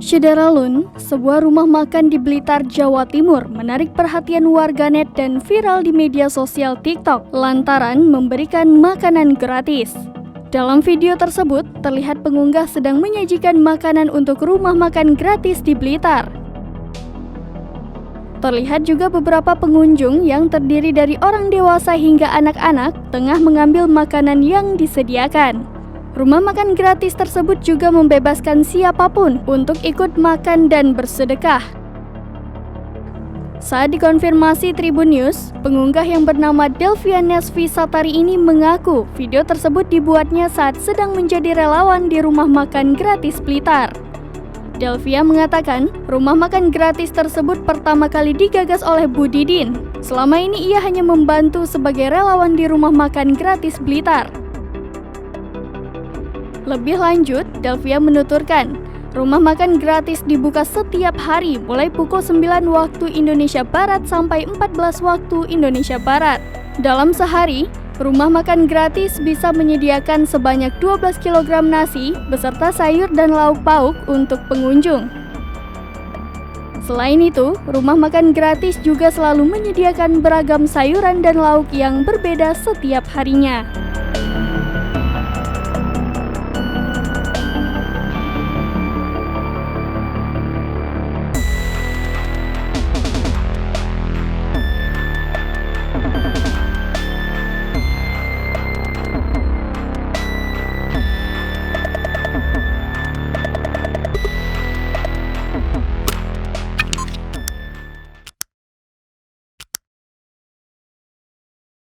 Syederalun, sebuah rumah makan di Blitar, Jawa Timur, menarik perhatian warganet dan viral di media sosial TikTok lantaran memberikan makanan gratis. Dalam video tersebut, terlihat pengunggah sedang menyajikan makanan untuk rumah makan gratis di Blitar. Terlihat juga beberapa pengunjung yang terdiri dari orang dewasa hingga anak-anak tengah mengambil makanan yang disediakan. Rumah makan gratis tersebut juga membebaskan siapapun untuk ikut makan dan bersedekah. Saat dikonfirmasi Tribun News, pengunggah yang bernama Delvia Nesvi Satari ini mengaku video tersebut dibuatnya saat sedang menjadi relawan di rumah makan gratis Blitar. Delvia mengatakan, rumah makan gratis tersebut pertama kali digagas oleh Bu Didin. Selama ini ia hanya membantu sebagai relawan di rumah makan gratis Blitar. Lebih lanjut, Delvia menuturkan, rumah makan gratis dibuka setiap hari mulai pukul 9 waktu Indonesia Barat sampai 14 waktu Indonesia Barat. Dalam sehari, rumah makan gratis bisa menyediakan sebanyak 12 kg nasi beserta sayur dan lauk pauk untuk pengunjung. Selain itu, rumah makan gratis juga selalu menyediakan beragam sayuran dan lauk yang berbeda setiap harinya.